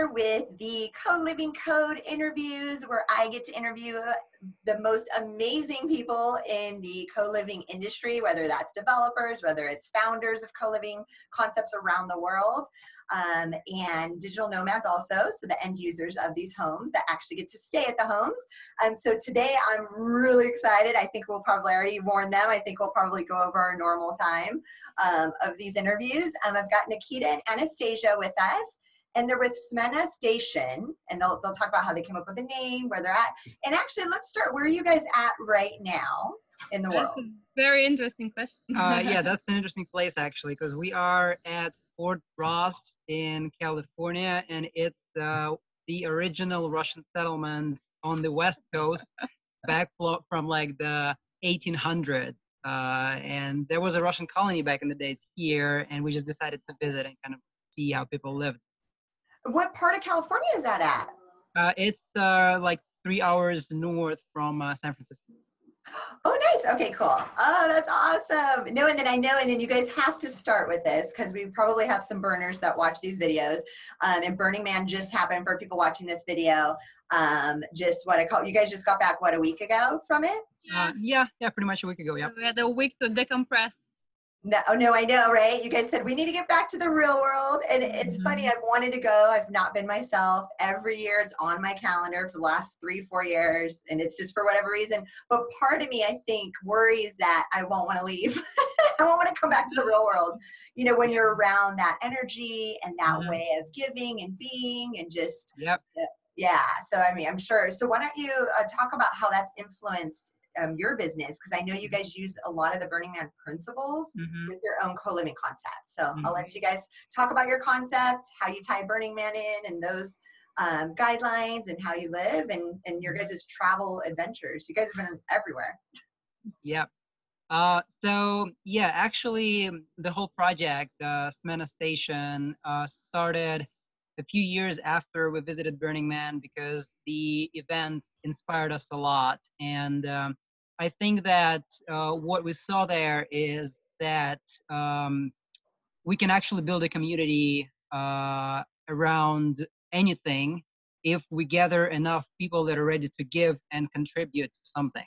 here with the co-living code interviews, where I get to interview the most amazing people in the co-living industry, whether that's developers, whether it's founders of co-living concepts around the world, and digital nomads also, so the end users of these homes that actually get to stay at the homes. And so today I'm really excited. I think we'll probably, I already warned them, I think we'll probably go over our normal time of these interviews. I've got Nikita and Anastasia with us, and they're with Smena Station, and they'll talk about how they came up with the name, where they're at. And actually, let's start, where are you guys at right now in the world? That's a very interesting question. Yeah, that's an interesting place actually, because we are at Fort Ross in California, and it's the original Russian settlement on the West Coast back from like the 1800s. And there was a Russian colony back in the days here, and we just decided to visit and kind of see how people lived. What part of California is that at? It's like 3 hours north from San Francisco. Oh, nice. Okay, cool. Oh, that's awesome. No, and then you guys have to start with this, because we probably have some burners that watch these videos. And Burning Man just happened for people watching this video. You guys just got back, what, a week ago from it? Yeah, pretty much a week ago, yeah. We had a week to decompress. No, I know, right? You guys said we need to get back to the real world. And it's funny, I've wanted to go. I've not been myself. Every year it's on my calendar for the last 3-4 years. And it's just for whatever reason. But part of me, I think, worries that I won't want to leave. I won't want to come back to the real world. You know, when you're around that energy and that way of giving and being and just, yeah. So, I mean, I'm sure. So why don't you talk about how that's influenced your business, because I know you guys use a lot of the Burning Man principles with your own co-living concept. So I'll let you guys talk about your concept, how you tie Burning Man in, and those guidelines, and how you live, and your guys' travel adventures. You guys have been everywhere. Yep. So yeah, actually the whole project, Smena Station, started a few years after we visited Burning Man, because the event inspired us a lot. And I think that what we saw there is that we can actually build a community around anything if we gather enough people that are ready to give and contribute to something.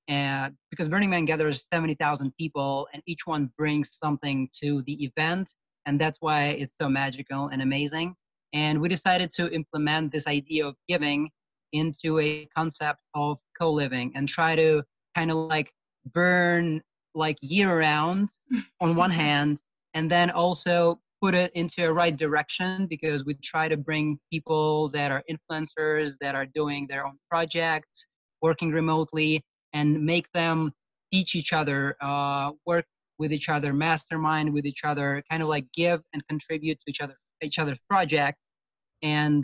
And because Burning Man gathers 70,000 people, and each one brings something to the event, and that's why it's so magical and amazing. And we decided to implement this idea of giving into a concept of co-living, and try to kind of like burn like year round on one hand, and then also put it into a right direction, because we try to bring people that are influencers, that are doing their own projects, working remotely, and make them teach each other, work with each other, mastermind with each other, kind of like give and contribute to each other's projects. And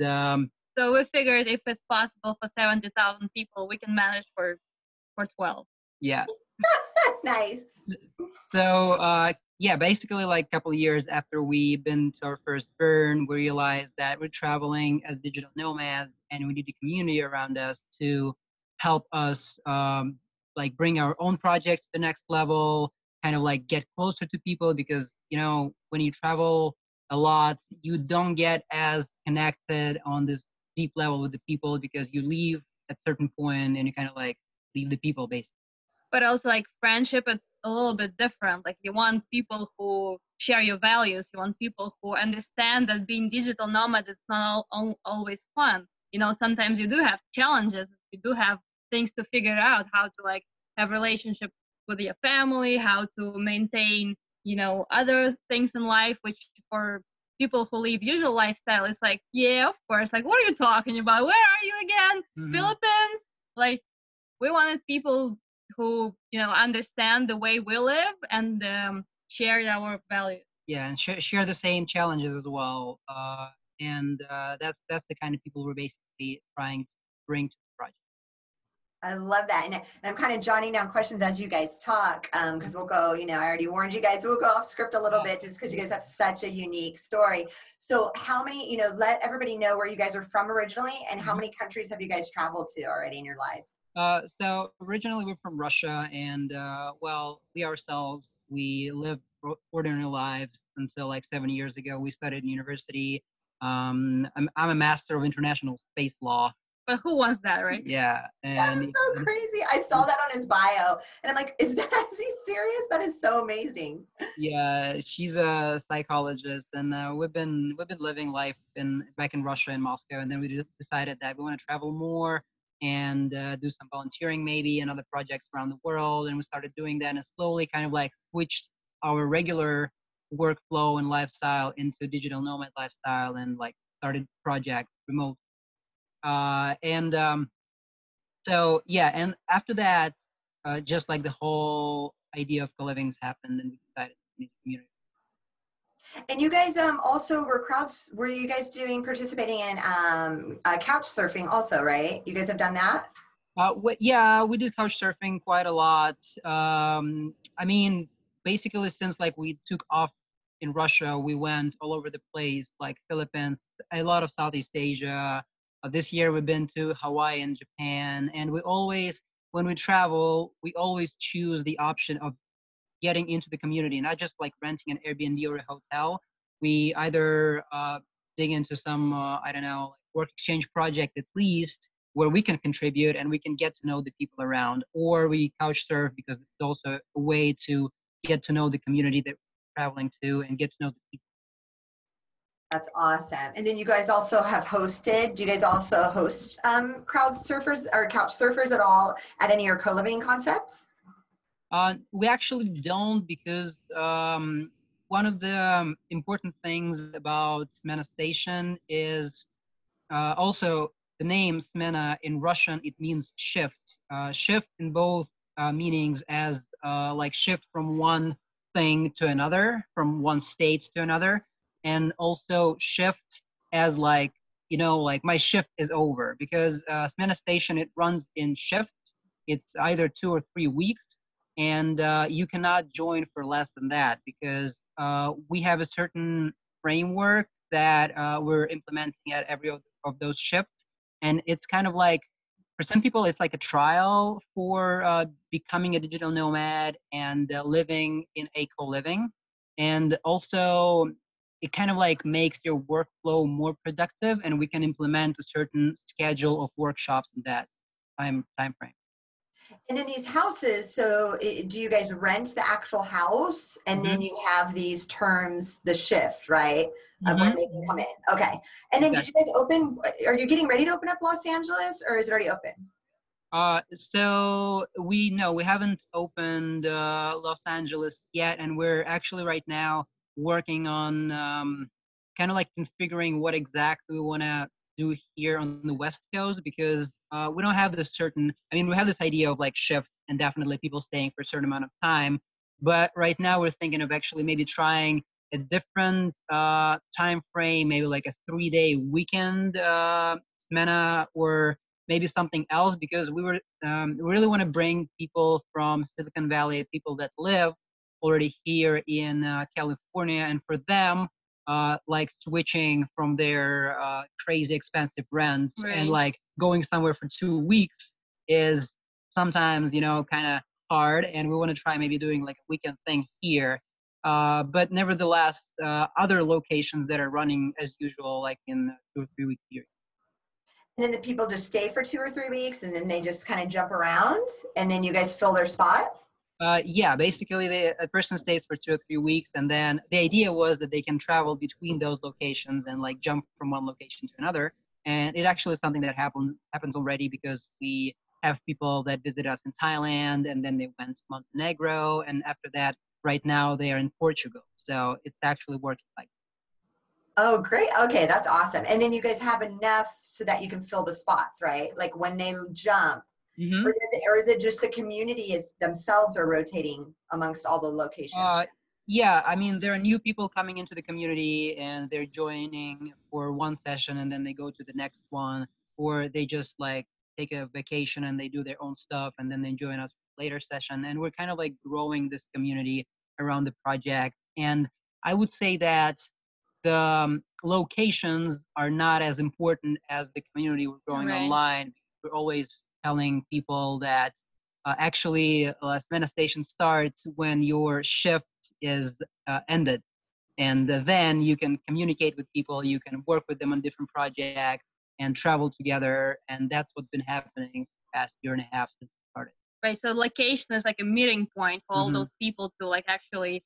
so we figured if it's possible for 70,000 people, we can manage for 12. Yeah. Nice. So yeah, basically like a couple of years after we've been to our first burn, we realized that we're traveling as digital nomads, and we need a community around us to help us like bring our own projects to the next level, kind of like get closer to people, because, you know, when you travel a lot, you don't get as connected on this deep level with the people, because you leave at a certain point and you kind of like leave the people basically. But also like friendship, it's a little bit different. Like you want people who share your values. You want people who understand that being digital nomad, it's not always fun. You know, sometimes you do have challenges. You do have things to figure out, how to like have relationship with your family, how to maintain, you know, other things in life, which for people who live usual lifestyle, it's like, yeah, of course, like, what are you talking about? Where are you again? Philippines? Like, we wanted people who, you know, understand the way we live and share our values. Yeah, and share the same challenges as well. And that's the kind of people we're basically trying to bring to the project. I love that. And I'm kind of jotting down questions as you guys talk, because we'll go, you know, I already warned you guys, we'll go off script a little bit, just because you guys have such a unique story. So how many, you know, let everybody know where you guys are from originally, and how many countries have you guys traveled to already in your lives? So originally we're from Russia, and well, we lived ordinary lives until like 7 years ago. We studied in university. I'm a master of international space law. But who wants that, right? Yeah, That and is so crazy. I saw that on his bio and I'm like, is he serious? That is so amazing. yeah, she's a psychologist, and we've been living life back in Russia in Moscow, and then we just decided that we want to travel more and do some volunteering maybe and other projects around the world, and we started doing that and slowly kind of like switched our regular workflow and lifestyle into digital nomad lifestyle and like started project remote. And So yeah, and after that, just like the whole idea of co-livings happened, and we decided to meet the community. And you guys also were you guys participating in couch surfing also, right? You guys have done that? Yeah, we did couch surfing quite a lot. I mean, basically, since like we took off in Russia, we went all over the place, like Philippines, a lot of Southeast Asia. This year, we've been to Hawaii and Japan, and when we travel, we always choose the option of getting into the community, not just like renting an Airbnb or a hotel. We either dig into some, I don't know, work exchange project at least where we can contribute and we can get to know the people around, or we couch surf because it's also a way to get to know the community that we're traveling to and get to know the people. That's awesome. And then you guys also have hosted. Do you guys also host crowd surfers or couch surfers at all at any of your co-living concepts? We actually don't because one of the important things about Smena Station is also the name Smena in Russian, it means shift. Shift in both meanings as like shift from one thing to another, from one state to another, and also shift as like, like my shift is over because Smena Station, it runs in shifts. It's either 2 or 3 weeks, and you cannot join for less than that because we have a certain framework that we're implementing at every of those shifts. And it's kind of like, for some people, it's like a trial for becoming a digital nomad and living in a co-living. And also, it kind of like makes your workflow more productive, and we can implement a certain schedule of workshops in that time frame. And then these houses, so do you guys rent the actual house and then you have these terms, the shift, right? Of when they can come in. Okay. And then did you guys are you getting ready to open up Los Angeles or is it already open? So we haven't opened Los Angeles yet, and we're actually right now working on kind of like configuring what exactly we want to do here on the West Coast because we don't have this we have this idea of like shift and definitely people staying for a certain amount of time, but right now we're thinking of actually maybe trying a different time frame, maybe like a 3-day weekend semana or maybe something else because we really want to bring people from Silicon Valley, people that live already here in California, and for them, like switching from their crazy expensive rents and like going somewhere for 2 weeks is sometimes kind of hard, and we want to try maybe doing like a weekend thing here. But nevertheless, other locations that are running as usual, like in 2 or 3 week period. And then the people just stay for 2 or 3 weeks and then they just kind of jump around and then you guys fill their spot? Yeah, basically a person stays for 2 or 3 weeks, and then the idea was that they can travel between those locations and like jump from one location to another. And it actually is something that happens already because we have people that visit us in Thailand and then they went to Montenegro, and after that, right now they are in Portugal. So it's actually working like. Oh, great. Okay, that's awesome. And then you guys have enough so that you can fill the spots, right? Like when they jump, or is it just the community themselves are rotating amongst all the locations? Yeah, I mean, there are new people coming into the community and they're joining for one session and then they go to the next one, or they just like take a vacation and they do their own stuff and then they join us for later session. And we're kind of like growing this community around the project. And I would say that the locations are not as important as the community we're growing online. We're always telling people that actually Smena Station starts when your shift is ended. And then you can communicate with people, you can work with them on different projects and travel together. And that's what's been happening the past year and a half since it started. Right. So location is like a meeting point for all those people to like actually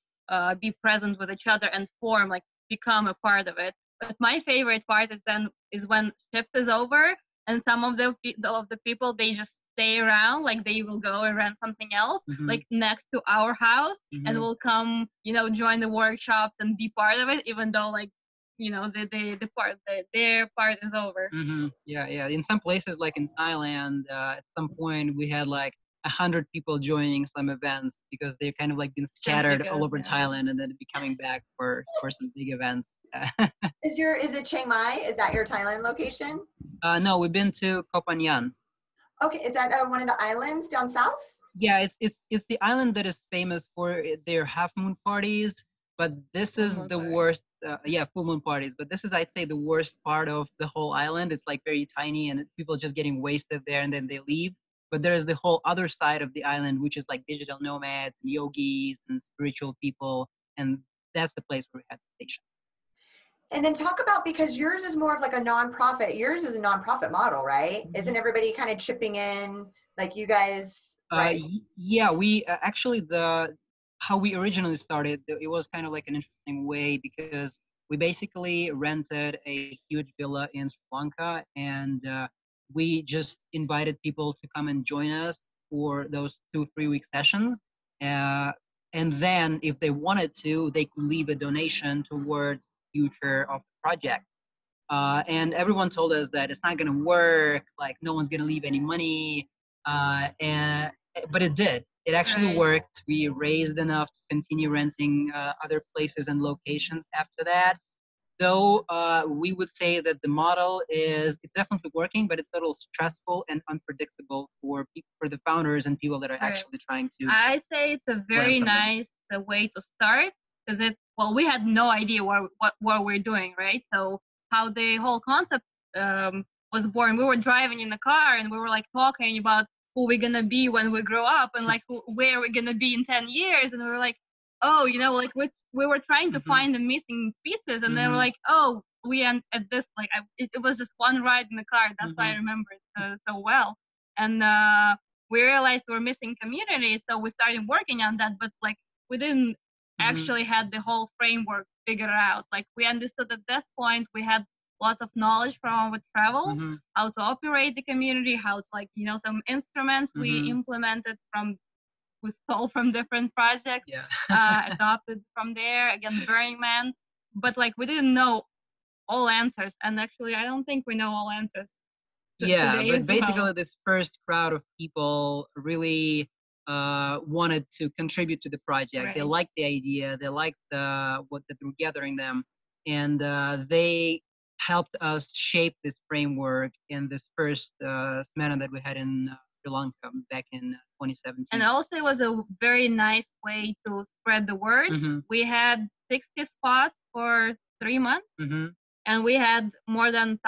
be present with each other and form, like become a part of it. But my favorite part is when shift is over and some of the people, they just stay around, like they will go and rent something else, like next to our house, and will come, join the workshops and be part of it, even though like their part is over. Yeah. In some places, like in Thailand, at some point we had like 100 people joining some events because they've kind of like been scattered all over Thailand and then be coming back for some big events. Is it Chiang Mai? Is that your Thailand location? No, we've been to Koh Phangan. Okay, is that one of the islands down south? Yeah, it's the island that is famous for their half moon parties, but this is the worst. Full moon parties. But this is, I'd say, the worst part of the whole island. It's like very tiny, and people just getting wasted there, and then they leave. But there is the whole other side of the island, which is like digital nomads, and yogis, and spiritual people, and that's the place where we had the station. And then talk about, because yours is more of like a nonprofit. Yours is a nonprofit model, right? Isn't everybody kind of chipping in, like you guys? Right. Yeah, we actually how we originally started, it was kind of like an interesting way because we basically rented a huge villa in Sri Lanka, and we just invited people to come and join us for those 2-3 week sessions. And then if they wanted to, they could leave a donation towards the future of the project. And everyone told us that it's not going to work, like no one's going to leave any money. But it did. It actually worked. We raised enough to continue renting other places and locations after that. Though we would say that the model it's definitely working, but it's a little stressful and unpredictable for the founders and people that are actually trying to. I say it's a very nice way to start, because we had no idea what we're doing, right? So how the whole concept was born. We were driving in the car and we were like talking about who we're gonna be when we grow up and like where we're gonna be in 10 years, and we were like, oh, like we were trying to find the missing pieces, and then we're like, oh, we end at this, like it was just one ride in the car. That's why I remember it so well. And we realized we're missing community, so we started working on that, but like we didn't actually had the whole framework figured out. Like we understood at this point we had lots of knowledge from our travels, how to operate the community, how to some instruments we implemented we stole from different projects, adopted from there, again, Burning Man. But like we didn't know all answers, and actually I don't think we know all answers. But basically this first crowd of people really wanted to contribute to the project. They liked the idea, they liked what they were gathering them, and they helped us shape this framework in this first Smena that we had in Sri Lanka back in 2017. And also it was a very nice way to spread the word. We had 60 spots for 3 months, and we had more than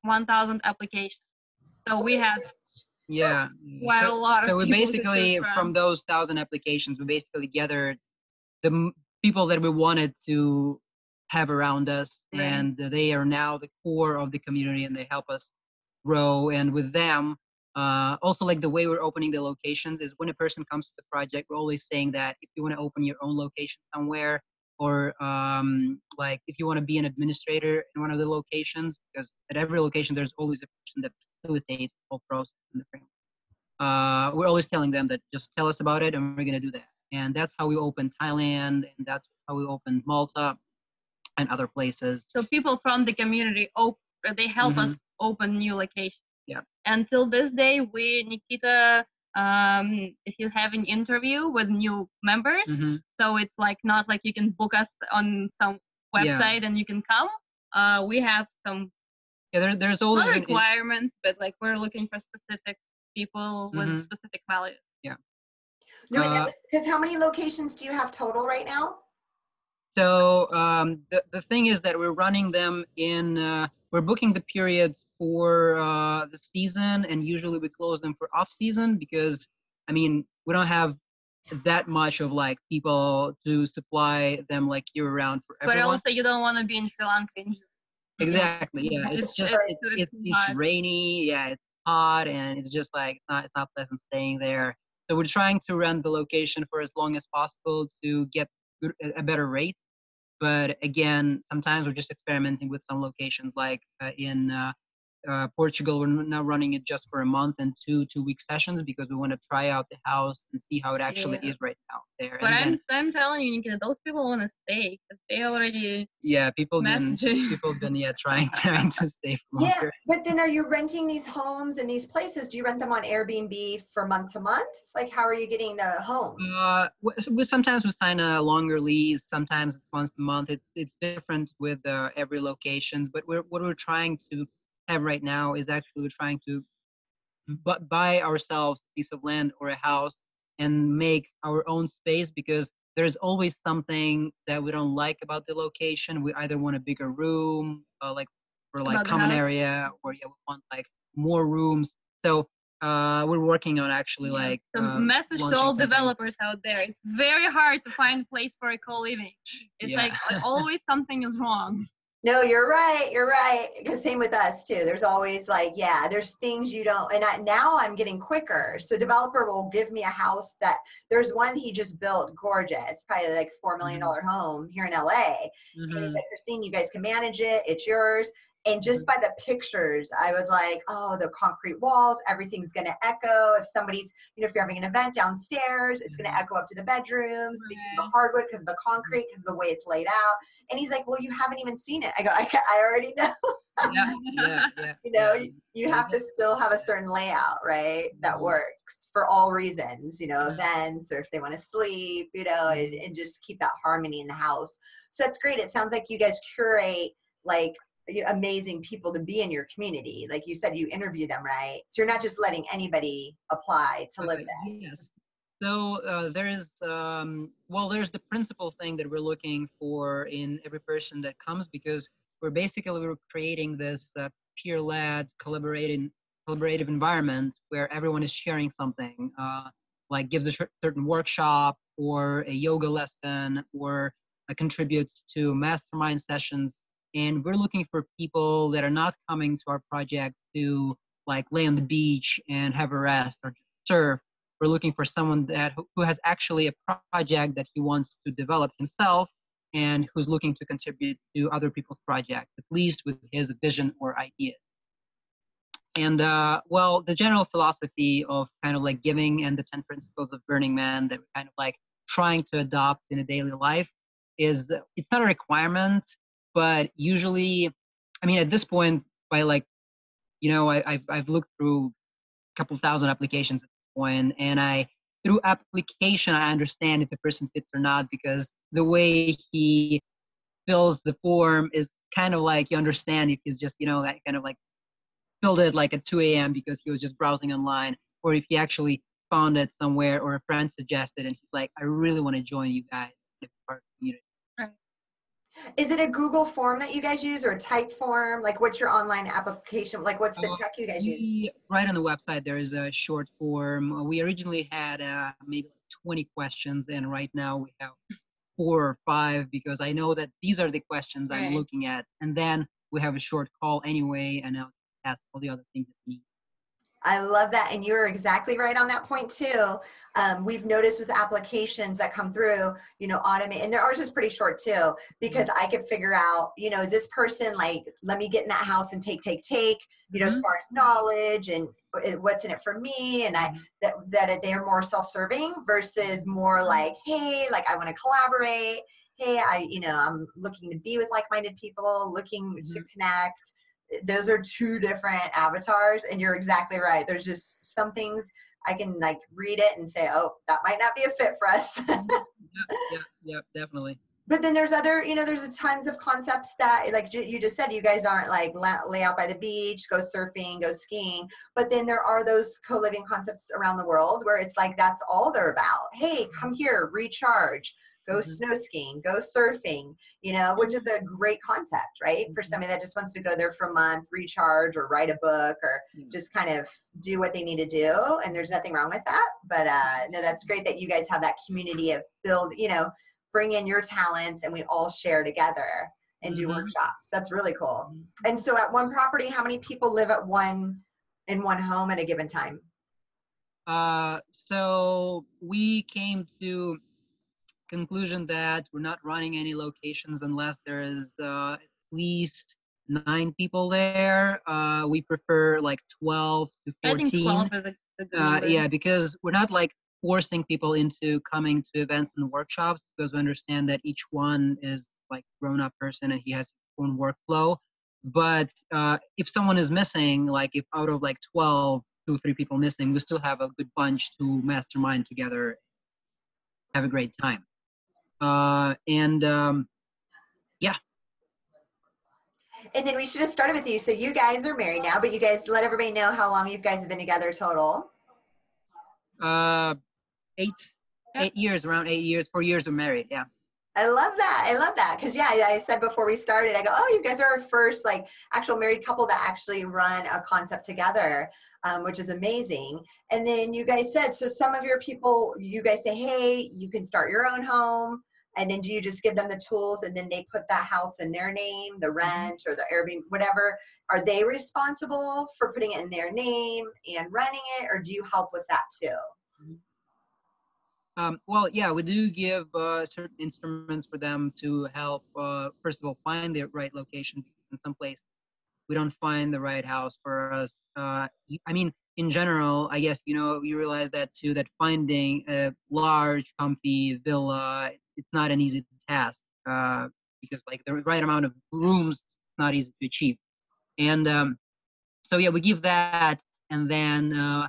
1,000 applications. So we had quite a lot of people. So we basically, from those 1,000 applications, we basically gathered the people that we wanted to have around us, and they are now the core of the community, and they help us grow. And with them, also like the way we're opening the locations is when a person comes to the project, we're always saying that if you want to open your own location somewhere, or like if you want to be an administrator in one of the locations, because at every location there's always a person that facilitates the whole process in the framework. We're always telling them that just tell us about it and we're going to do that. And that's how we opened Thailand, and that's how we opened Malta and other places. So people from the community, they help us open new locations. Yeah. Until this day, Nikita, he's having interview with new members. So it's like not like you can book us on some website and you can come. We have some there's always requirements, but like we're looking for specific people with specific values. Yeah. No, because how many locations do you have total right now? So the thing is that we're running them we're booking the periods for the season, and usually we close them for off season because, I mean, we don't have that much of like people to supply them like year round for But everyone. also, you don't want to be in Sri Lanka in June. Exactly. Yeah. It's It's just very- it's hot. rainy. Yeah. It's hot, and it's just like it's not pleasant staying there. So we're trying to rent the location for as long as possible to get a better rate. But again, sometimes we're just experimenting with some locations, like in Portugal. We're now running it just for a month and two-week sessions because we want to try out the house and see how it actually Yeah. is right now there. But And then I'm telling you, Nikita, those people want to stay because they already yeah, people been messaging. yeah trying to stay for Yeah, longer. but then are you renting these homes and these places? Do you rent them on Airbnb for month to month? Like, how are you getting the homes? Sometimes we sign a longer lease. Sometimes it's once a month. It's different with every locations. But what we're trying to have right now is actually we're trying to buy ourselves a piece of land or a house and make our own space, because there's always something that we don't like about the location. We either want a bigger room, like for like About the common house. area, or yeah, we want like more rooms. So we're working on actually Yeah. like So message to launching all something. developers out there. It's very hard to find a place for a co-living. It's Yeah. like always something is wrong. No, you're right. You're right. Because same with us too. There's always like, yeah, there's things you don't, and now I'm getting quicker. So developer will give me a house that there's one he just built, gorgeous, probably like $4 million home here in LA. And he said, Christine, you guys can manage it. It's yours. And just by the pictures, I was like, oh, the concrete walls, everything's going to echo. If somebody's, if you're having an event downstairs, it's going to echo up to the bedrooms because of the hardwood, because of the concrete, because of the way it's laid out. And he's like, well, you haven't even seen it. I go, I already know. Yeah. You have to still have a certain layout, right? That works for all reasons, events, or if they want to sleep, and just keep that harmony in the house. So that's great. It sounds like you guys curate like amazing people to be in your community. Like you said, you interview them, right? So you're not just letting anybody apply to live there. Yes. So there's there's the principal thing that we're looking for in every person that comes, because we're creating this peer-led collaborative environment where everyone is sharing something, like gives a certain workshop or a yoga lesson, or contributes to mastermind sessions. And we're looking for people that are not coming to our project to like lay on the beach and have a rest or surf. We're looking for someone who has actually a project that he wants to develop himself, and who's looking to contribute to other people's projects, at least with his vision or idea. And the general philosophy of kind of like giving and the 10 principles of Burning Man that we're kind of like trying to adopt in a daily life is, it's not a requirement, but usually, I mean, at this point, by like, I've looked through a couple thousand applications at this point, and through application, I understand if a person fits or not, because the way he fills the form is kind of like, you understand if he's just, like kind of like filled it like at 2 a.m. because he was just browsing online, or if he actually found it somewhere or a friend suggested and he's like, I really want to join you guys as part of the community. Is it a Google form that you guys use, or a type form? Like, what's your online application? Like, what's the tech you guys use? Right on the website, there is a short form. We originally had maybe 20 questions, and right now we have 4 or 5, because I know that these are the questions I'm looking at. And then we have a short call anyway, and I'll ask all the other things that we need. I love that. And you're exactly right on that point too. We've noticed with applications that come through, automate, and ours is pretty short too, because I could figure out, is this person like, let me get in that house and take, as far as knowledge and what's in it for me. And that they are more self-serving versus more like, hey, like I want to collaborate. Hey, I'm looking to be with like-minded people, looking to connect. Those are two different avatars, and you're exactly right. There's just some things I can like read it and say, oh, that might not be a fit for us. Yep, definitely. But then there's other, there's tons of concepts that, like you just said, you guys aren't like lay out by the beach, go surfing, go skiing. But then there are those co-living concepts around the world where it's like, that's all they're about. Hey, come here, recharge, go snow skiing, go surfing, you know, which is a great concept, right? For somebody that just wants to go there for a month, recharge, or write a book, or just kind of do what they need to do. And there's nothing wrong with that. But no, that's great that you guys have that community of build, you know, bring in your talents and we all share together and do workshops. That's really cool. And so at one property, how many people live in one home at a given time? So we came to conclusion that we're not running any locations unless there is at least 9 people there. We prefer like 12 to 14. I think 12 is a good number. Yeah, because we're not like forcing people into coming to events and workshops, because we understand that each one is like grown-up person and he has his own workflow. But if someone is missing, like if out of like 12, 2 or 3 people missing, we still have a good bunch to mastermind together, have a great time. Yeah. And then we should have started with you. So you guys are married now, but you guys let everybody know how long you guys have been together total. 8 years, around 8 years, 4 years of married. Yeah. I love that. I love that. Cause yeah, I said before we started, I go, oh, you guys are our first like actual married couple that actually run a concept together, which is amazing. And then you guys said, so some of your people, you guys say, hey, you can start your own home. And then do you just give them the tools and then they put that house in their name, the rent or the Airbnb, whatever? Are they responsible for putting it in their name and running it? Or do you help with that too? Well, yeah, we do give certain instruments for them to help, first of all, find the right location. In some places, we don't find the right house for us. I mean, in general, I guess, you know, you realize that too, that finding a large, comfy villa, it's not an easy task because like the right amount of rooms, it's not easy to achieve. And so, yeah, we give that, and then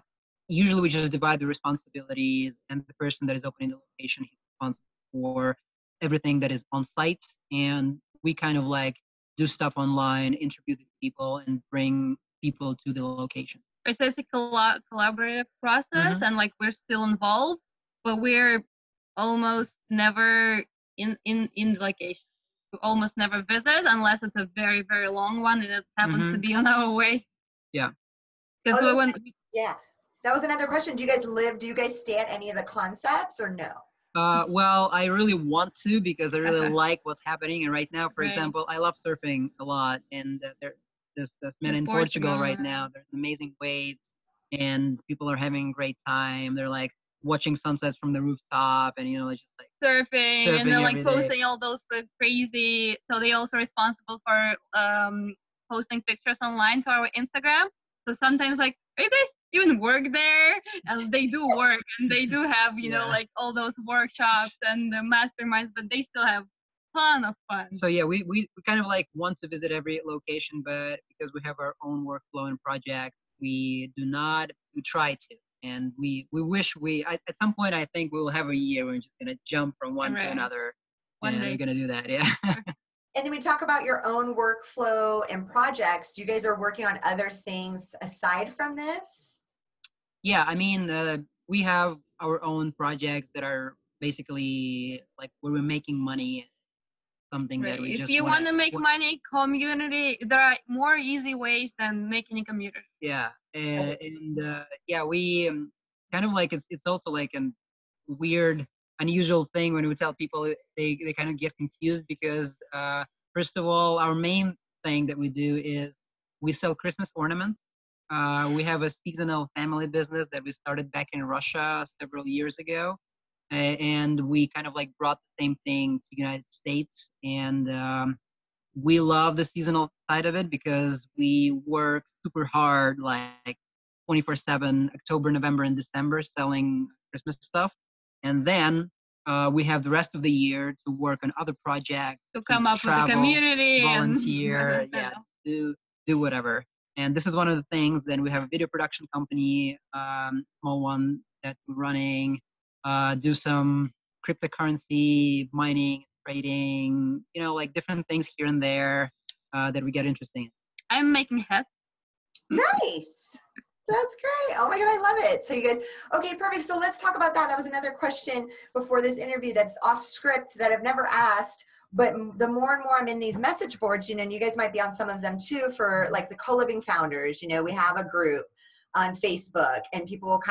usually we just divide the responsibilities, and the person that is opening the location is responsible for everything that is on site, and we kind of like do stuff online, interview the people, and bring people to the location. It's a collaborative process, and like we're still involved, but we're almost never in the location. We almost never visit unless it's a very, very long one and it happens to be on our way. Yeah. Because yeah. That was another question. Do you guys stay at any of the concepts or no? Well, I really want to, because I really like what's happening. And right now, for example, I love surfing a lot. And there's Smena in Portugal right now. There's amazing waves and people are having a great time. They're like watching sunsets from the rooftop and, you know, just like surfing and they're like posting all those crazy. So they also responsible for posting pictures online to our Instagram. So sometimes like, are you guys even work there? And they do work and they do have, you know, like all those workshops and the masterminds, but they still have a ton of fun. So yeah, we kind of like want to visit every location, but because we have our own workflow and project, we do not, we try to. And we wish at some point, I think we'll have a year where we're just going to jump from one to another. One day. We're going to do that, yeah. And then we talk about your own workflow and projects. Do you guys are working on other things aside from this? Yeah, I mean, we have our own projects that are basically like where we're making money, something that we just if you want to make money, community, there are more easy ways than making a community. Yeah, and yeah, we kind of like it's also like a weird, unusual thing when we tell people. They kind of get confused because first of all, our main thing that we do is we sell Christmas ornaments. We have a seasonal family business that we started back in Russia several years ago. And we kind of like brought the same thing to the United States. And we love the seasonal side of it because we work super hard, like 24/7, October, November, and December selling Christmas stuff. And then we have the rest of the year to work on other projects, to come up travel, with a community, volunteer, do whatever. And this is one of the things. Then we have a video production company, small one that we're running, do some cryptocurrency mining, trading, you know, like different things here and there that we get interested in. I'm making hats. Nice. That's great. Oh my God, I love it. So you guys, okay, perfect. So let's talk about that. That was another question before this interview that's off script that I've never asked. But the more and more I'm in these message boards, and you guys might be on some of them too, for like the Coliving founders, we have a group on Facebook, and people will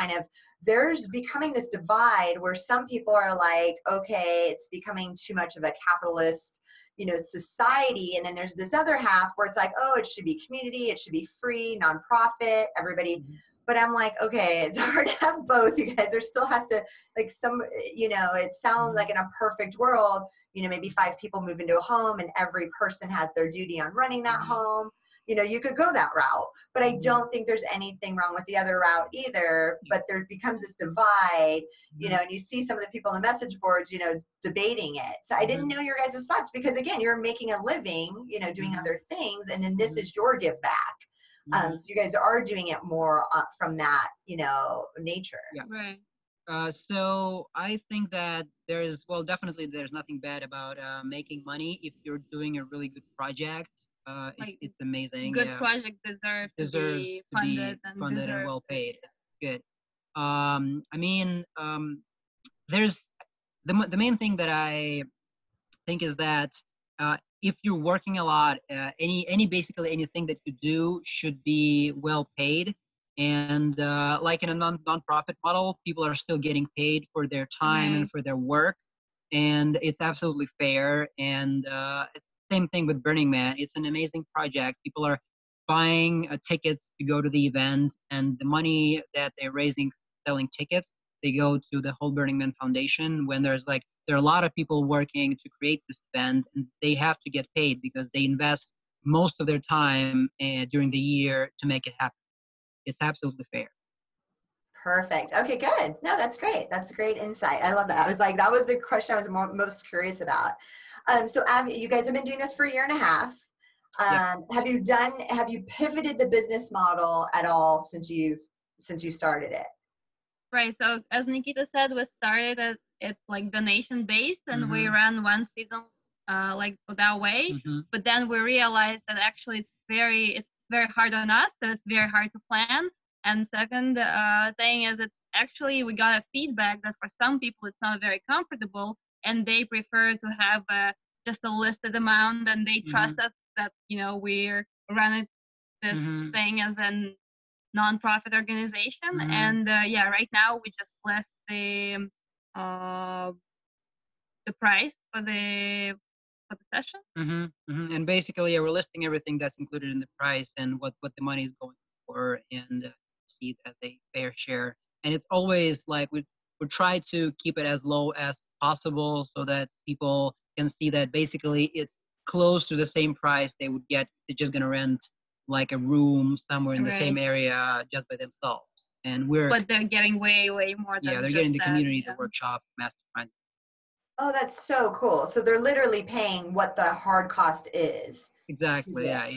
there's becoming this divide where some people are like, okay, it's becoming too much of a capitalist society. And then there's this other half where it's like, oh, it should be community, it should be free, nonprofit, everybody. But I'm like, okay, it's hard to have both, you guys. There still has to, like, it sounds like in a perfect world, maybe 5 people move into a home and every person has their duty on running that home. You could go that route, but I don't think there's anything wrong with the other route either. But there becomes this divide, and you see some of the people on the message boards, debating it. So I didn't know your guys' thoughts, because again, you're making a living, doing other things, and then this is your give back. So you guys are doing it more from that, nature. Yeah. Right. So I think that definitely there's nothing bad about making money if you're doing a really good project. It's amazing. Good project deserves to be funded and well paid. Good. There's the main thing that I think is that if you're working a lot, basically anything that you do should be well paid. And like in a non-profit model, people are still getting paid for their time and for their work, and it's absolutely fair. And it's the same thing with Burning Man. It's an amazing project. People are buying tickets to go to the event, and the money that they're raising selling tickets, they go to the whole Burning Man Foundation. When there are a lot of people working to create this event, and they have to get paid because they invest most of their time during the year to make it happen. It's absolutely fair. Perfect. Okay, good. No, that's great. That's a great insight. I love that. I was like, that was the question I was most curious about. So you guys have been doing this for a year and a half. Have you pivoted the business model at all since you started it? Right. So as Nikita said, we started it's like donation based, and we ran one season like that way. But then we realized that actually it's very hard on us, that it's very hard to plan. And second thing is, it's actually, we got a feedback that for some people it's not very comfortable, and they prefer to have just a listed amount, and they trust us that we're running this thing as a non-profit organization. And right now we just list the price for the session. And basically, we're listing everything that's included in the price and what the money is going for, and see it as a fair share. And it's always like we try to keep it as low as possible so that people can see that basically it's close to the same price they would get. They're just gonna rent like a room somewhere in the same area just by themselves. But they're getting way more than they're getting the community, the workshops, mastermind. Oh, that's so cool. So they're literally paying what the hard cost is. Exactly. Yeah.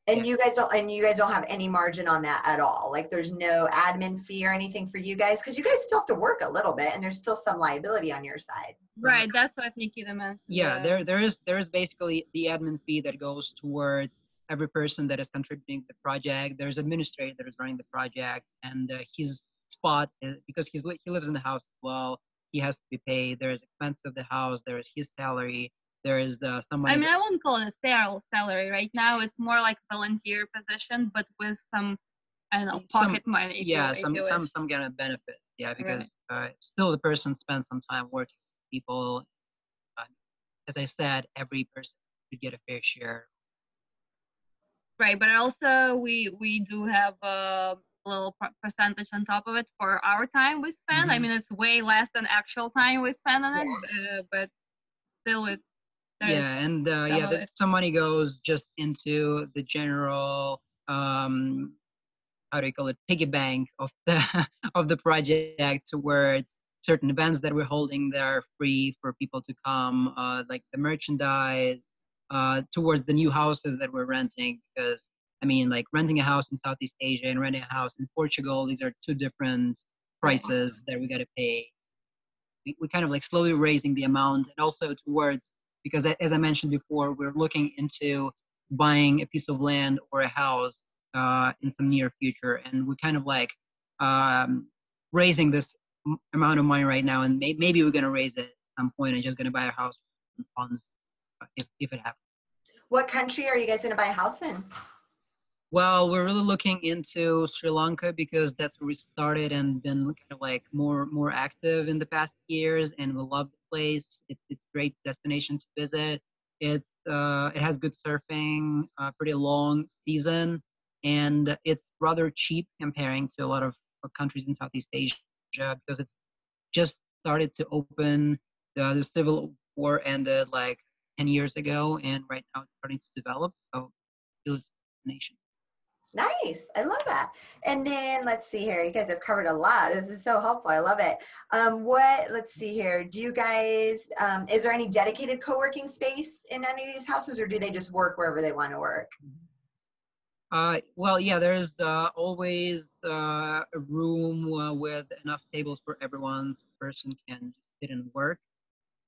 And you guys don't have any margin on that at all. Like, there's no admin fee or anything for you guys, because you guys still have to work a little bit, and there's still some liability on your side. Right. That's what Nikita meant. Yeah. There is basically the admin fee that goes towards every person that is contributing to the project. There's an administrator that is running the project, and his spot is, because he lives in the house as well, he has to be paid. There is expense of the house. There is his salary. There is somebody. I wouldn't call it a salary. Right now, it's more like a volunteer position, but with some, I don't know, pocket money. Some kind of benefit. Yeah, because still the person spends some time working with people. As I said, every person should get a fair share. Right, but also we do have a little percentage on top of it for our time we spend. I mean, it's way less than actual time we spend on it, but still some money goes just into the general how do you call it, piggy bank of the project, towards certain events that we're holding that are free for people to come, like the merchandise, towards the new houses that we're renting. Because I mean, like, renting a house in Southeast Asia and renting a house in Portugal, these are two different prices that we got to pay. We kind of like slowly raising the amount, and also towards, because as I mentioned before, we're looking into buying a piece of land or a house in some near future, and we're kind of like raising this amount of money right now, and maybe we're gonna raise it at some point and just gonna buy a house from funds if it happens. What country are you guys going to buy a house in? Well, we're really looking into Sri Lanka because that's where we started and been kind of like more active in the past years, and we love the place. It's a great destination to visit. It has good surfing, pretty long season, and it's rather cheap comparing to a lot of countries in Southeast Asia because it's just started to open. The civil war ended like 10 years ago, and right now it's starting to develop. So it's a destination. Nice. I love that. And then let's see here. You guys have covered a lot. This is so helpful. I love it. Let's see here. Do you guys, is there any dedicated co-working space in any of these houses, or do they just work wherever they want to work? Well, yeah, there's always a room with enough tables for everyone so a person can sit and work.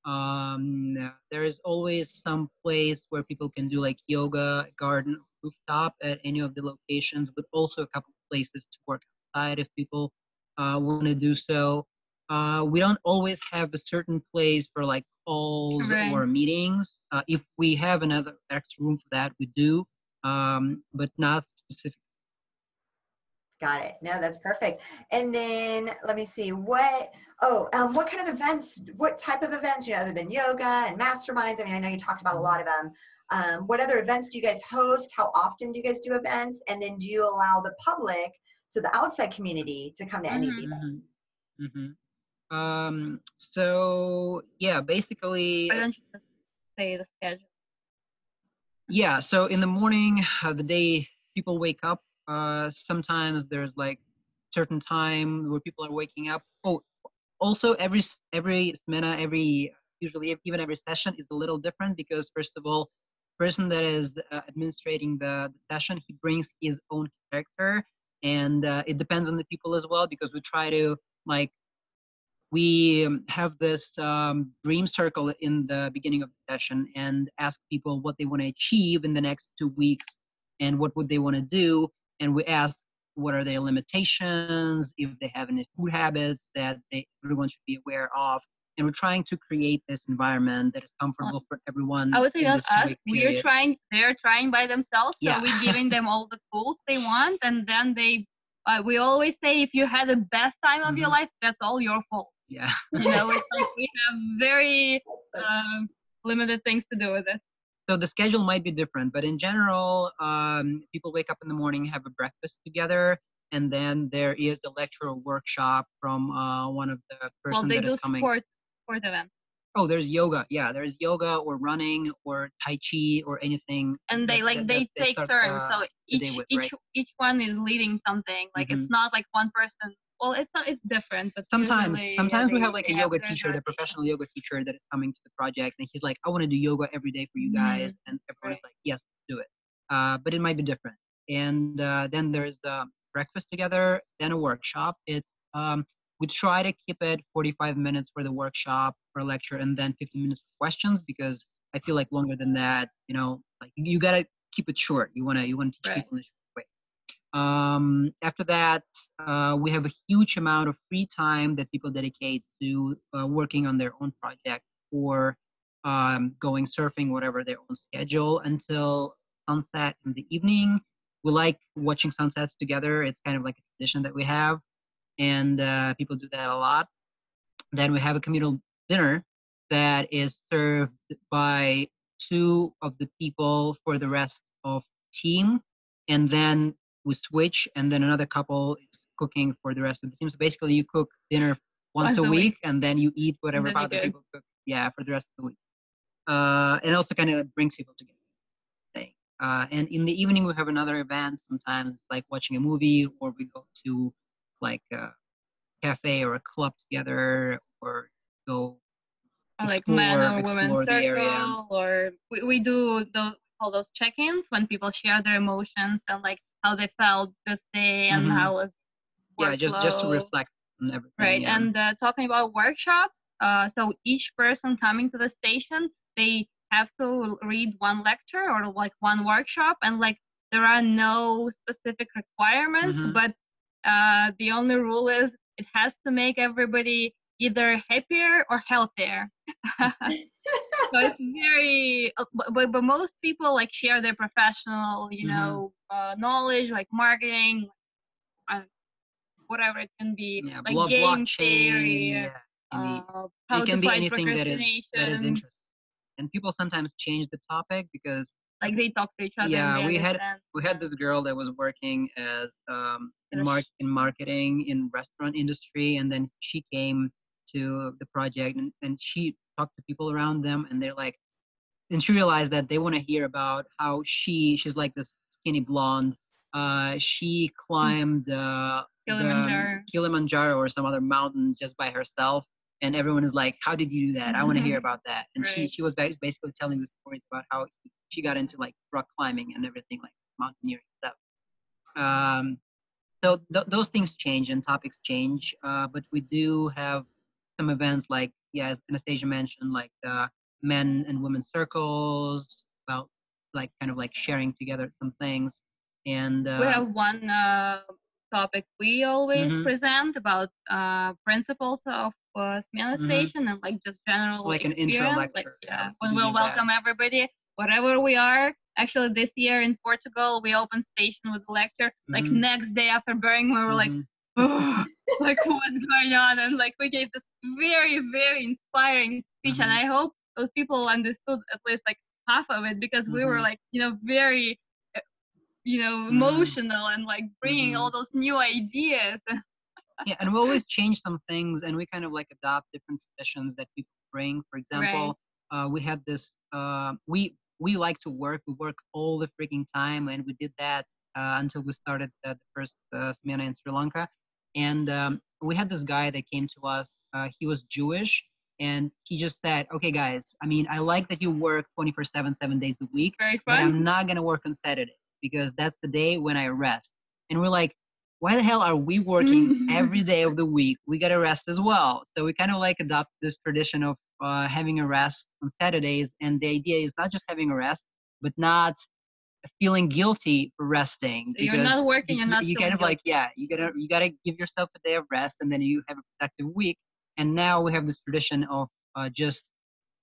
There is always some place where people can do like yoga, garden, rooftop at any of the locations, but also a couple of places to work outside if people want to do so. We don't always have a certain place for like calls or meetings. If we have another extra room for that, we do, but not specific. Got it. No, that's perfect. And then let me see what kind of events, what type of events, other than yoga and masterminds? I mean, I know you talked about a lot of them. What other events do you guys host? How often do you guys do events? And then do you allow the public, so the outside community, to come to any of the events? So yeah, basically. Why don't you just say the schedule? Yeah, so in the morning, the day people wake up, sometimes there's like certain time where people are waking up. Oh, also every Smena, usually even every session is a little different because first of all, person that is administrating the session, he brings his own character, and it depends on the people as well because we try to we have this dream circle in the beginning of the session and ask people what they want to achieve in the next 2 weeks and what would they want to do. And we ask what are their limitations, if they have any food habits that everyone should be aware of. And we're trying to create this environment that is comfortable for everyone. I would say not us. They're trying by themselves. So Yeah. we're giving them all the tools they want. And then we always say, if you had the best time of your life, that's all your fault. Yeah. It's like we have very limited things to do with it. So the schedule might be different, but in general, people wake up in the morning, have a breakfast together, and then there is a lecture or workshop from one of the person that is coming. Well, they do sport events. Oh, there's yoga. Yeah, there's yoga or running or tai chi or anything. And they take turns. So each one is leading something. Like it's not like one person. Well, it's different, but sometimes we have like a yoga teacher, the professional yoga teacher that is coming to the project, and he's like, I want to do yoga every day for you guys, and everyone's like, yes, do it. But it might be different. And then there's breakfast together, then a workshop. It's we try to keep it 45 minutes for the workshop or lecture, and then 15 minutes for questions because I feel like longer than that, like you gotta keep it short. You wanna teach people in a short way. After that, we have a huge amount of free time that people dedicate to working on their own project or going surfing, whatever their own schedule, until sunset in the evening. We like watching sunsets together. It's kind of like a tradition that we have, and people do that a lot. Then we have a communal dinner that is served by 2 of the people for the rest of the team, and then we switch, and then another couple is cooking for the rest of the team. So basically, you cook dinner once a week, and then you eat whatever other people cook. Yeah, for the rest of the week. And also kind of brings people together. And in the evening, we have another event. Sometimes it's like watching a movie, or we go to like a cafe or a club together, or go like man or woman circle, or we do all those check-ins when people share their emotions and like how they felt this day and how was workflow. Yeah, just to reflect on everything. Right, yeah. And talking about workshops, so each person coming to the station, they have to read one lecture or like one workshop, and like there are no specific requirements, but the only rule is it has to make everybody either happier or healthier. So it's very, but most people like share their professional, you know, knowledge, like marketing, whatever it can be, Yeah, like game blockchain. theory, Yeah, how it can to be fight anything that is procrastination. interesting. And people sometimes change the topic because like they talk to each other. Yeah, and we understand. had this girl that was working as in marketing in restaurant industry, and then she came to the project and she talked to people around them, and they're like, and she realized that they want to hear about how she's like this skinny blonde. She climbed the Kilimanjaro or some other mountain just by herself, and everyone is like, "How did you do that? I want to hear about that." And she was basically telling the stories about how she got into like rock climbing and everything, like mountaineering stuff. So those things change and topics change, but we do have some events like, yeah, as Anastasia mentioned, like men and women circles about like kind of like sharing together some things. And we have one topic we always present about principles of Smena Station and like just general like experience. an intro lecture. Like, yeah, when we'll welcome everybody, wherever we are. Actually, this year in Portugal, we opened station with a lecture. Like next day after Birmingham, we were like, oh, like what's going on? And like we gave this very, very inspiring speech, and I hope those people understood at least like half of it, because we were like, you know, very, you know, emotional and like bringing all those new ideas. Yeah, and we always change some things, and we kind of like adopt different traditions that people bring. For example, we had this. We like to work. We work all the freaking time, and we did that until we started the first Smena in Sri Lanka. And we had this guy that came to us. He was Jewish, and he just said, "Okay, guys. I mean, I like that you work 24/7, 7 days a week, but I'm not gonna work on Saturday because that's the day when I rest." And we're like, why the hell are we working every day of the week? We got to rest as well. So we kind of like adopt this tradition of having a rest on Saturdays. And the idea is not just having a rest, but not feeling guilty for resting. So you're not working and not you kind of like, yeah, you gotta give yourself a day of rest, and then you have a productive week. And now we have this tradition of just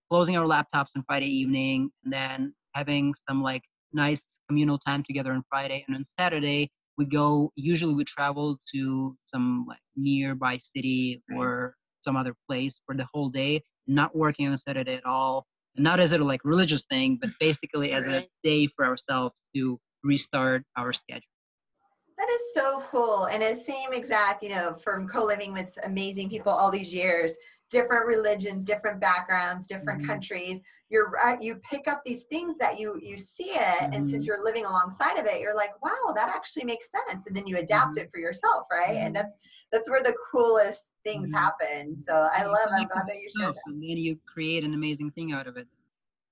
closing our laptops on Friday evening, and then having some like nice communal time together on Friday. And on Saturday, usually we travel to some like nearby city or some other place for the whole day, not working on Saturday at all. And not as a like religious thing, but basically as a day for ourselves to restart our schedule. That is so cool. And the same exact, you know, from co-living with amazing people all these years, different religions, different backgrounds, different countries, you pick up these things that you see it. And since you're living alongside of it, you're like, wow, that actually makes sense. And then you adapt it for yourself. Right. And that's where the coolest things happen. So I'm glad that you shared that. And then you create an amazing thing out of it.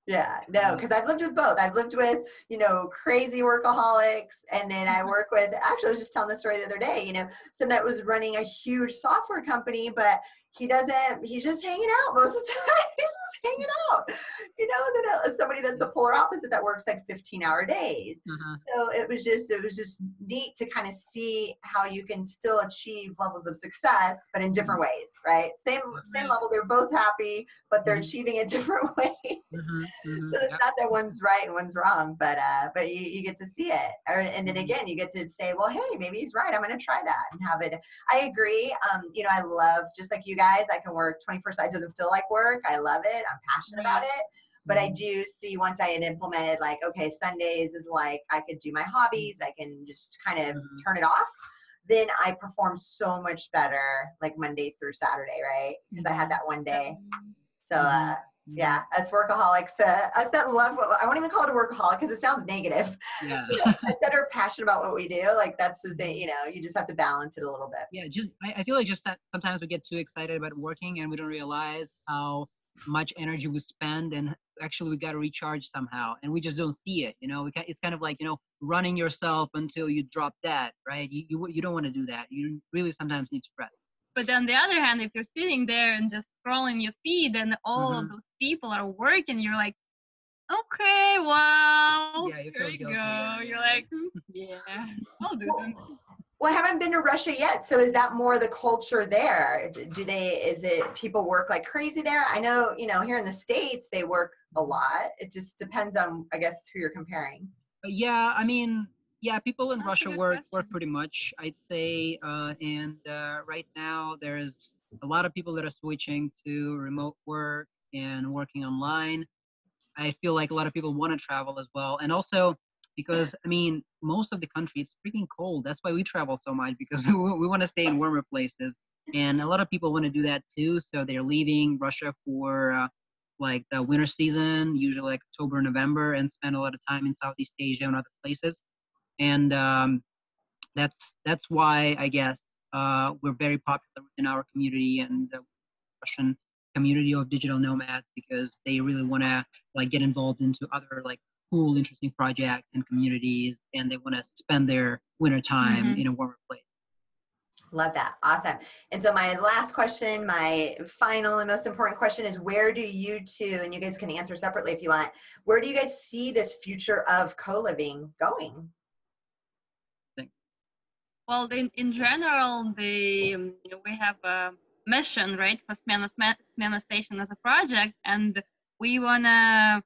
Yeah, no, because I've lived with both. I've lived with, you know, crazy workaholics. And then I work with, actually, I was just telling the story the other day, you know, someone that was running a huge software company, but he's just hanging out most of the time. He's just hanging out, you know, and then somebody that's the polar opposite that works like 15-hour days. So it was just neat to kind of see how you can still achieve levels of success, but in different ways, right? Same level. They're both happy, but they're achieving it different ways. So it's not that one's right and one's wrong, but you get to see it. And then again, you get to say, well, hey, maybe he's right. I'm going to try that and have it. I agree. You know, I love, just like you guys, I can work 24/7. It doesn't feel like work. I love it. I'm passionate about it. But I do see, once I had implemented like, okay, Sundays is like, I could do my hobbies. I can just kind of turn it off. Then I perform so much better like Monday through Saturday, right? Because I had that one day. So, yeah, us workaholics, us that love, I won't even call it a workaholic because it sounds negative. Yeah. Us that are passionate about what we do, like that's the thing, you know, you just have to balance it a little bit. Yeah, I feel like just that sometimes we get too excited about working and we don't realize how much energy we spend, and actually we got to recharge somehow, and we just don't see it, you know. It's kind of like, you know, running yourself until you drop dead, right? You don't want to do that. You really sometimes need to rest. But on the other hand, if you're sitting there and just scrolling your feed and all of those people are working, you're like, okay, well, Yeah, you Here feel you guilty. go. Yeah, You're yeah. like, yeah, I'll do them. Well, I haven't been to Russia yet, so is that more the culture there? Is it people work like crazy there? I know, here in the States, they work a lot. It just depends on, I guess, who you're comparing. Yeah, I mean, yeah, people in That's a Russia good work question. pretty much, I'd say, and right now there's a lot of people that are switching to remote work and working online. I feel like a lot of people want to travel as well, and also because I mean, most of the country it's freaking cold. That's why we travel so much because we want to stay in warmer places, and a lot of people want to do that too. So they're leaving Russia for like the winter season, usually like October, November, and spend a lot of time in Southeast Asia and other places. And that's why I guess we're very popular within our community and the Russian community of digital nomads because they really want to like get involved into other like cool, interesting projects and communities, and they want to spend their winter time in a warmer place. Love that. Awesome. And so my last question, my final and most important question is, where do you two, and you guys can answer separately if you want, where do you guys see this future of co-living going? Well, in general, we have a mission, right, for Smena Station as a project, and we want to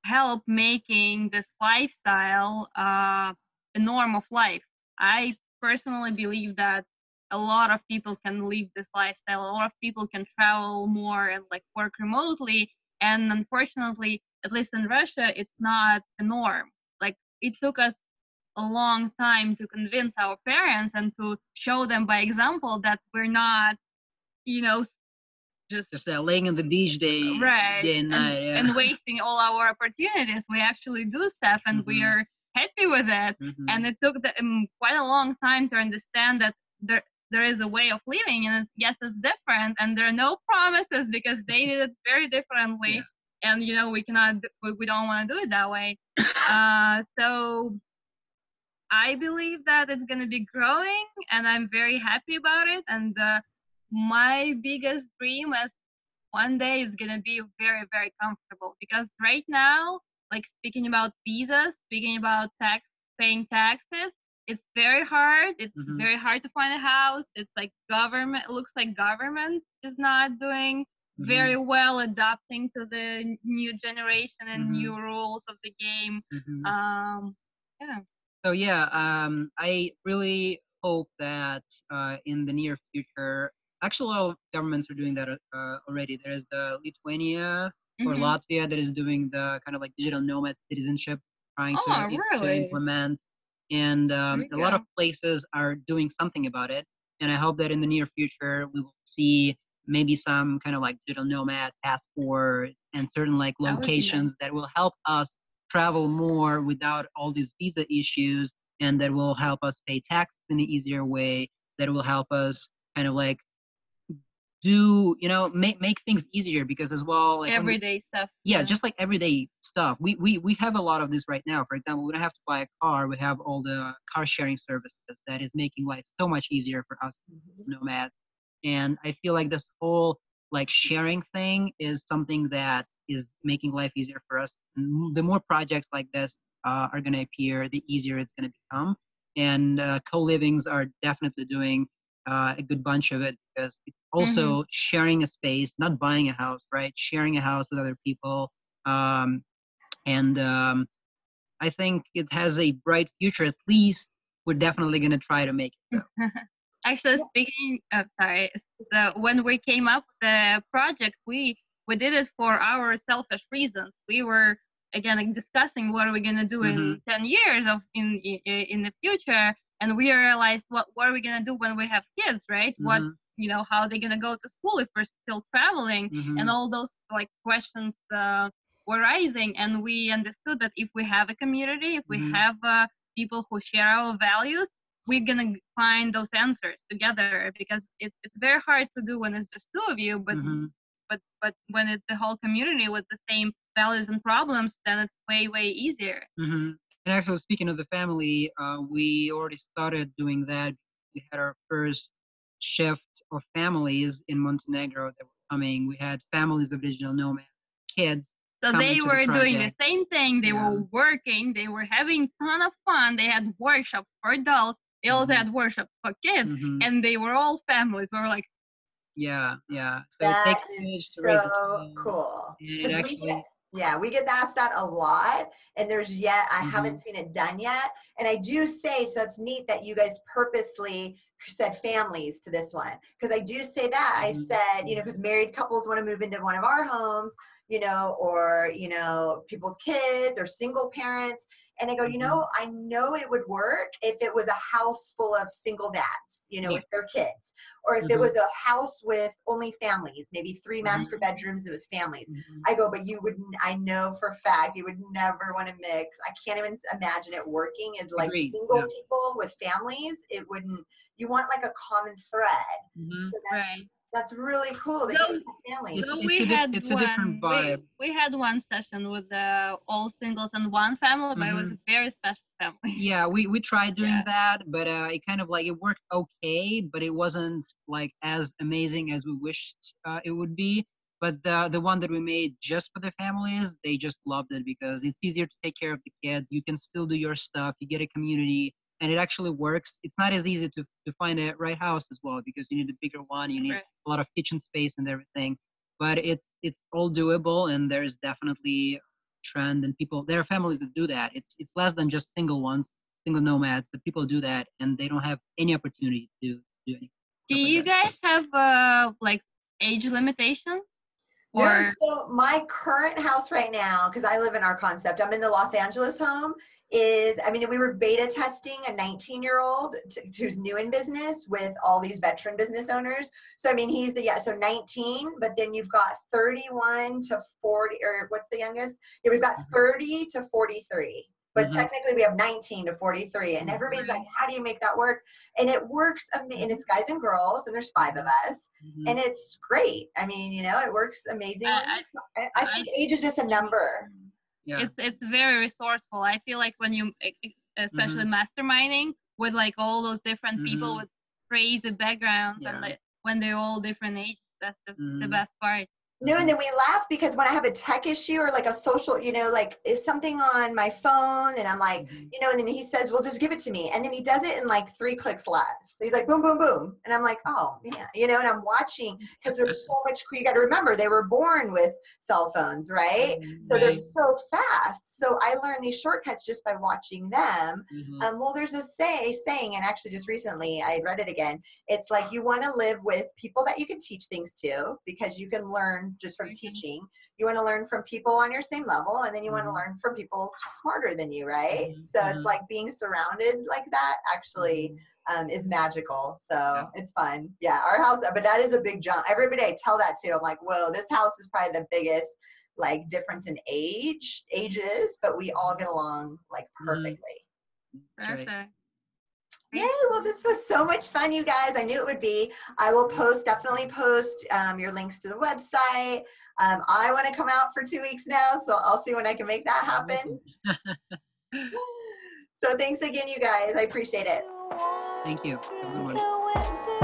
help making this lifestyle a norm of life. I personally believe that a lot of people can live this lifestyle. A lot of people can travel more and like work remotely. And unfortunately, at least in Russia, it's not a norm. Like it took us a long time to convince our parents and to show them by example that we're not, just laying on the beach day and night, and wasting all our opportunities. We actually do stuff, and we are happy with it. And it took quite a long time to understand that there is a way of living, and it's different, and there are no promises because they did it very differently. And we cannot, we don't want to do it that way. So I believe that it's going to be growing, and I'm very happy about it. And my biggest dream is one day is going to be very, very comfortable, because right now, like speaking about visas, speaking about paying taxes, it's very hard. It's very hard to find a house. It's like it looks like government is not doing very well adapting to the new generation and new rules of the game. Yeah. So yeah, I really hope that in the near future, actually, all governments are doing that already. There is the Lithuania or Latvia that is doing the kind of like digital nomad citizenship, trying to implement, and a lot of places are doing something about it. And I hope that in the near future we will see maybe some kind of like digital nomad passport and certain like locations that will help us travel more without all these visa issues, and that will help us pay taxes in an easier way, that will help us kind of like make things easier, because as well, like everyday stuff. Just like everyday stuff, we have a lot of this right now. For example, we don't have to buy a car. We have all the car sharing services that is making life so much easier for us nomads. And I feel like this whole like sharing thing is something that is making life easier for us. And the more projects like this are going to appear, the easier it's going to become. And co-livings are definitely doing a good bunch of it, because it's also sharing a space, not buying a house, right? Sharing a house with other people. And I think it has a bright future. At least we're definitely going to try to make it so. Actually, speaking of, sorry, so when we came up with the project, we did it for our selfish reasons. We were again like, discussing what are we gonna do in 10 years in the future, and we realized what are we gonna do when we have kids, right? What how are they gonna go to school if we're still traveling, and all those like questions were rising, and we understood that if we have a community, if we have people who share our values, we're gonna find those answers together, because it's very hard to do when it's just two of you, but when it's the whole community with the same values and problems, then it's way easier. And actually, speaking of the family, we already started doing that. We had our first shift of families in Montenegro that were coming. We had families of digital nomads, kids So come they into were the doing the project. same thing. They Yeah. were working. They were having a ton of fun. They had workshops for adults. They also had workshops for kids, and they were all families. We were like, yeah. So it That takes a is village to raise a so child, cool. and it Because actually. we get asked that a lot, and I haven't Mhm. seen it done yet. And I do say, so it's neat that you guys purposely said families to this one. Because I do say that. I said, because married couples want to move into one of our homes, or, people with kids or single parents. And I go, I know it would work if it was a house full of single dads, with their kids. Or if it was a house with only families, maybe 3 master bedrooms, it was families. I go, but I know for a fact you would never want to mix. I can't even imagine it working as like Agreed. single people with families. It wouldn't, you want like a common thread. So right. that's really cool that you have families. So It's a different vibe. We had one session with all singles and one family, but it was a very special family. Yeah, we tried doing that, but it kind of like it worked okay, but it wasn't like as amazing as we wished it would be. But the one that we made just for the families, they just loved it because it's easier to take care of the kids. You can still do your stuff. You get a community, and it actually works. It's not as easy to find a right house as well because you need a bigger one. You need a lot of kitchen space and everything. But it's all doable, and there's definitely trend, and there are families that do that. It's less than just single nomads, but people do that and they don't have any opportunity to do anything. Do you guys have like age limitations? No, so my current house right now, because I live in our concept, I'm in the Los Angeles home, we were beta testing a 19-year-old who's new in business with all these veteran business owners. So, he's so 19, but then you've got 31 to 40, or what's the youngest? Yeah, we've got 30 to 43. But technically we have 19 to 43, and everybody's like, how do you make that work? And it works, and it's guys and girls, and there's 5 of us, and it's great. It works amazingly. I think age is just a number. Yeah. It's very resourceful. I feel like when you, especially masterminding with like all those different people with crazy backgrounds, and like when they're all different ages, that's just the best part. No, and then we laugh because when I have a tech issue or like a social, like is something on my phone, and I'm like, and then he says, well, just give it to me. And then he does it in like 3 clicks less. He's like, boom, boom, boom. And I'm like, oh, yeah, and I'm watching because there's so much, you got to remember, they were born with cell phones, right? So they're so fast. So I learned these shortcuts just by watching them. Well, there's a saying, and actually just recently I read it again. It's like, you want to live with people that you can teach things to, because you can learn just from teaching. You want to learn from people on your same level, and then you want to learn from people smarter than you, right? So it's like being surrounded like that actually is magical. So it's fun. Yeah, our house, but that is a big jump. Everybody I tell that to, I'm like, whoa, this house is probably the biggest like difference in ages, but we all get along like perfectly. Perfect. Yay, well, this was so much fun, you guys. I knew it would be. I will definitely post your links to the website. I want to come out for 2 weeks now, so I'll see when I can make that happen. So thanks again, you guys. I appreciate it. Thank you. Have a good one.